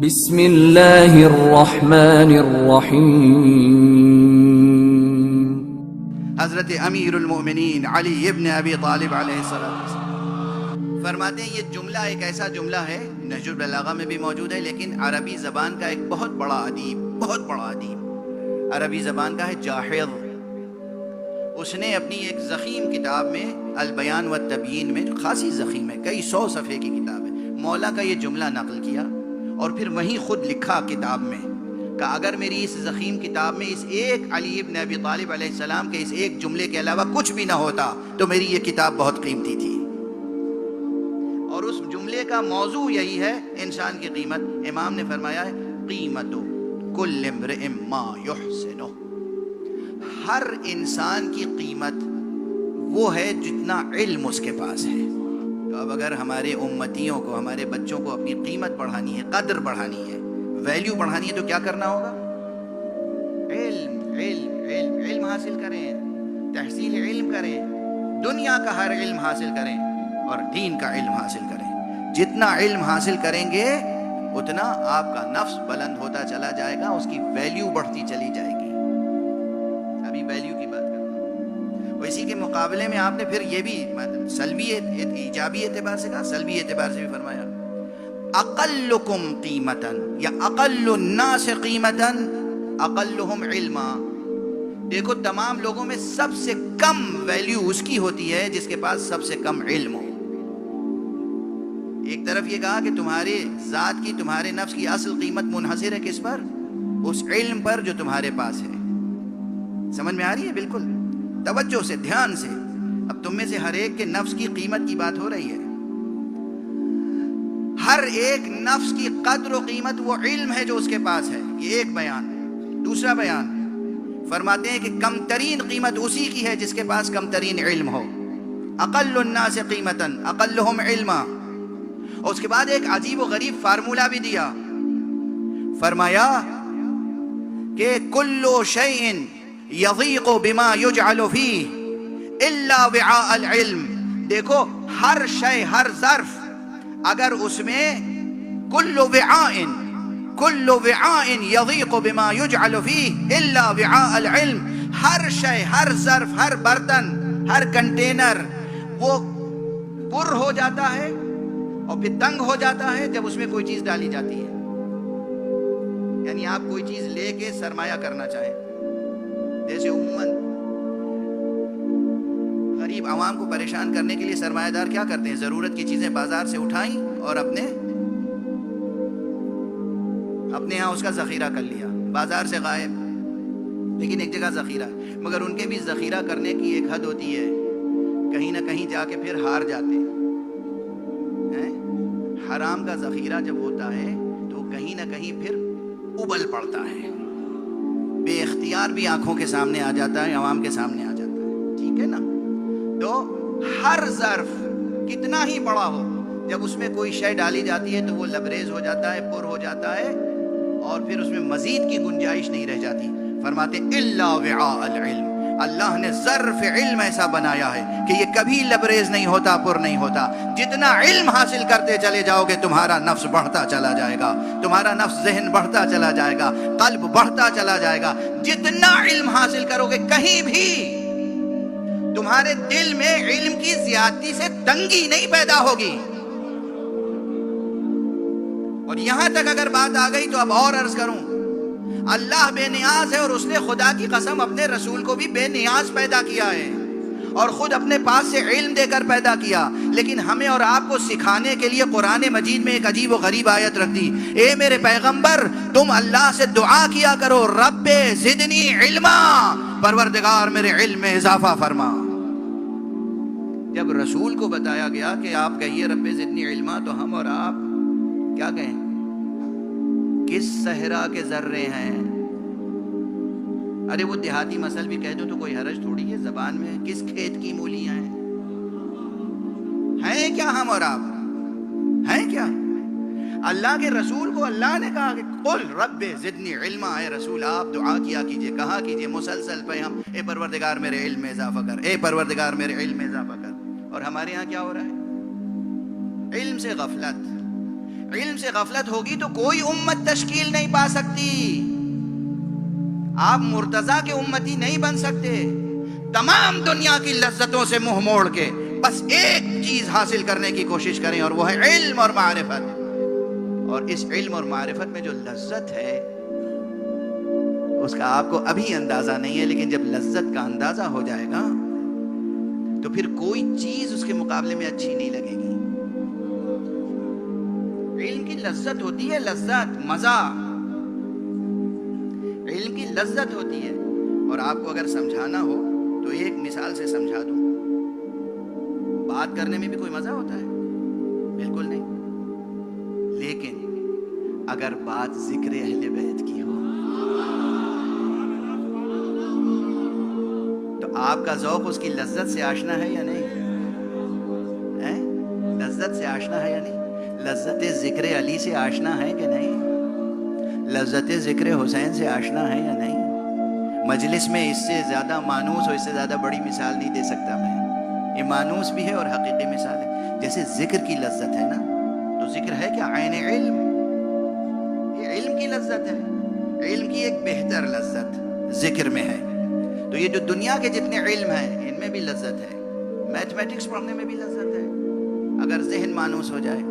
بسم اللہ الرحمن الرحیم۔ حضرت امیر المؤمنین علی ابن ابی طالب علیہ السلام فرماتے ہیں، یہ جملہ ایک ایسا جملہ ہے، نہج البلاغہ میں بھی موجود ہے، لیکن عربی زبان کا ایک بہت بڑا ادیب عربی زبان کا ہے جاحظ۔ اس نے اپنی ایک ضخیم کتاب میں البیان والتبیین میں، خاصی ضخیم ہے، کئی 100 صفحے کی کتاب ہے، مولا کا یہ جملہ نقل کیا اور پھر وہیں خود لکھا کتاب میں کہ اگر میری اس ضخیم کتاب میں اس ایک علی ابن ابی طالب علیہ السلام کے اس ایک جملے کے علاوہ کچھ بھی نہ ہوتا تو میری یہ کتاب بہت قیمتی تھی۔ اور اس جملے کا موضوع یہی ہے، انسان کی قیمت۔ امام نے فرمایا ہے، قیمت کل امرئ ما یحسنہ، ہر انسان کی قیمت وہ ہے جتنا علم اس کے پاس ہے۔ تو اب اگر ہمارے امتیوں کو، ہمارے بچوں کو اپنی قیمت بڑھانی ہے، قدر بڑھانی ہے، ویلیو بڑھانی ہے، تو کیا کرنا ہوگا؟ علم علم علم علم حاصل کریں، تحصیل علم کریں، دنیا کا ہر علم حاصل کریں اور دین کا علم حاصل کریں۔ جتنا علم حاصل کریں گے اتنا آپ کا نفس بلند ہوتا چلا جائے گا، اس کی ویلیو بڑھتی چلی جائے گی۔ ابھی ویلیو کی بات کرتا ہوں، اسی کے مقابلے میں آپ نے پھر یہ بھی سلبی ایجابی اعتبار سے کہا، سلبی اعتبار سے بھی فرمایا، اقلکم قیمتاً یا اقل الناس قیمتاً اقلہم علما۔ دیکھو، تمام لوگوں میں سب سے کم ویلیو اس کی ہوتی ہے جس کے پاس سب سے کم علم ہو۔ ایک طرف یہ کہا کہ تمہارے ذات کی، تمہارے نفس کی اصل قیمت منحصر ہے کس پر؟ اس علم پر جو تمہارے پاس ہے۔ سمجھ میں آ رہی ہے؟ بالکل توجہ سے، دھیان سے۔ اب تم میں سے ہر ایک کے نفس کی قیمت کی بات ہو رہی ہے۔ ہر ایک نفس کی قدر و قیمت وہ علم ہے جو اس کے پاس ہے، یہ ایک بیان۔ دوسرا بیان فرماتے ہیں کہ کم ترین قیمت اسی کی ہے جس کے پاس کم ترین علم ہو۔ اقل الناس قیمتاً اقلہم علما۔ اور اس کے بعد ایک عجیب و غریب فارمولہ بھی دیا، فرمایا کہ کل شیء یضیق بما یجعل فیہ الا وعاء العلم۔ دیکھو، ہر شے، ہر ظرف، اگر اس میں کل وعاء یضیق بما یجعل فیہ الا وعاء العلم، ہر شے، ہر ظرف، ہر برتن، ہر کنٹینر وہ پر ہو جاتا ہے اور پھر تنگ ہو جاتا ہے جب اس میں کوئی چیز ڈالی جاتی ہے۔ یعنی آپ کوئی چیز لے کے سرمایہ کرنا چاہیں، جیسے عموماً غریب عوام کو پریشان کرنے کے لیے سرمایہ دار کیا کرتے ہیں؟ ضرورت کی چیزیں بازار سے اٹھائیں اور اپنے ہاں اس کا ذخیرہ کر لیا، بازار سے غائب، لیکن ایک جگہ ذخیرہ ہے۔ مگر ان کے بھی ذخیرہ کرنے کی ایک حد ہوتی ہے، کہیں نہ کہیں جا کے پھر ہار جاتے ہیں۔ حرام کا ذخیرہ جب ہوتا ہے تو کہیں نہ کہیں پھر ابل پڑتا ہے، بے اختیار بھی آنکھوں کے سامنے آ جاتا ہے، عوام کے سامنے آ جاتا ہے، ٹھیک ہے نا؟ تو ہر ظرف کتنا ہی بڑا ہو، جب اس میں کوئی شے ڈالی جاتی ہے تو وہ لبریز ہو جاتا ہے، پر ہو جاتا ہے، اور پھر اس میں مزید کی گنجائش نہیں رہ جاتی۔ فرماتے الا وعاء العلم، اللہ نے ظرف علم ایسا بنایا ہے کہ یہ کبھی لبریز نہیں ہوتا، پر نہیں ہوتا۔ جتنا علم حاصل کرتے چلے جاؤ گے تمہارا نفس بڑھتا چلا جائے گا، تمہارا نفس ذہن بڑھتا چلا جائے گا، قلب بڑھتا چلا جائے گا۔ جتنا علم حاصل کرو گے کہیں بھی تمہارے دل میں علم کی زیادتی سے تنگی نہیں پیدا ہوگی۔ اور یہاں تک اگر بات آ گئی تو اب اور عرض کروں، اللہ بے نیاز ہے اور اس نے خدا کی قسم اپنے رسول کو بھی بے نیاز پیدا کیا ہے اور خود اپنے پاس سے علم دے کر پیدا کیا، لیکن ہمیں اور آپ کو سکھانے کے لیے قرآن مجید میں ایک عجیب و غریب آیت رکھ دی، اے میرے پیغمبر تم اللہ سے دعا کیا کرو، رب زدنی علما، پروردگار میرے علم میں اضافہ فرما۔ جب رسول کو بتایا گیا کہ آپ کہیے رب زدنی علما، تو ہم اور آپ کیا کہیں؟ کس صحرا کے ذرے ہیں؟ ارے وہ دیہاتی مسل بھی کہہ دو تو کوئی حرج تھوڑی ہے، زبان میں کس کھیت کی مولیاں ہیں کیا ہم اور آپ؟ ہیں کیا؟ اللہ کے رسول کو اللہ نے کہا کہ قل رب زدنی علما، اے رسول آپ دعا کیا کیجئے، کہا کیجئے مسلسل پہ ہم، اے پروردگار میرے علم میں اضافہ کر، اے پروردگار میرے علم میں اضافہ کر۔ اور ہمارے ہاں کیا ہو رہا ہے؟ علم سے غفلت، علم سے غفلت ہوگی تو کوئی امت تشکیل نہیں پا سکتی. آپ مرتضیٰ کے امتی نہیں بن سکتے. تمام دنیا کی لذتوں سے منہ موڑ کے بس ایک چیز حاصل کرنے کی کوشش کریں اور وہ ہے علم اور معرفت. اور اس علم اور معرفت میں جو لذت ہے اس کا آپ کو ابھی اندازہ نہیں ہے، لیکن جب لذت کا اندازہ ہو جائے گا تو پھر کوئی چیز اس کے مقابلے میں اچھی نہیں لگے گی. علم کی لذت ہوتی ہے، لذت، مزہ. علم کی لذت ہوتی ہے. اور آپ کو اگر سمجھانا ہو تو ایک مثال سے سمجھا دوں. بات کرنے میں بھی کوئی مزہ ہوتا ہے؟ بالکل نہیں. لیکن اگر بات ذکر اہل بیت کی ہو تو آپ کا ذوق اس کی لذت سے آشنا ہے یا نہیں؟ لذت سے آشنا ہے یا نہیں؟ لذت ذکر علی سے آشنا ہے کہ نہیں؟ لذت ذکر حسین سے آشنا ہے یا نہیں؟ مجلس میں اس سے زیادہ مانوس اور اس سے زیادہ بڑی مثال نہیں دے سکتا میں. یہ مانوس بھی ہے اور حقیقی مثال ہے. جیسے ذکر کی لذت ہے نا، تو ذکر ہے کیا؟ عین علم. یہ علم کی لذت ہے. علم کی ایک بہتر لذت ذکر میں ہے. تو یہ جو دنیا کے جتنے علم ہیں ان میں بھی لذت ہے. میتھمیٹکس پڑھنے میں بھی لذت ہے اگر ذہن مانوس ہو جائے.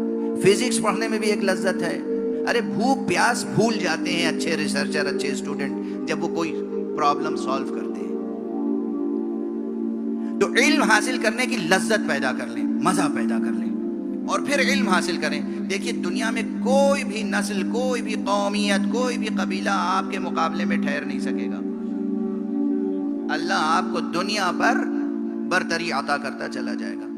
فزکس پڑھنے میں بھی ایک لذت ہے. ارے بھوک پیاس بھول جاتے ہیں اچھے ریسرچر، اچھے اسٹوڈنٹ جب وہ کوئی پرابلم سالو کرتے ہیں. تو علم حاصل کرنے کی لذت پیدا کر لیں، مزہ پیدا کر لیں اور پھر علم حاصل کریں. دیکھیے دنیا میں کوئی بھی نسل، کوئی بھی قومیت، کوئی بھی قبیلہ آپ کے مقابلے میں ٹھہر نہیں سکے گا. اللہ آپ کو دنیا پر برتری عطا کرتا چلا جائے گا.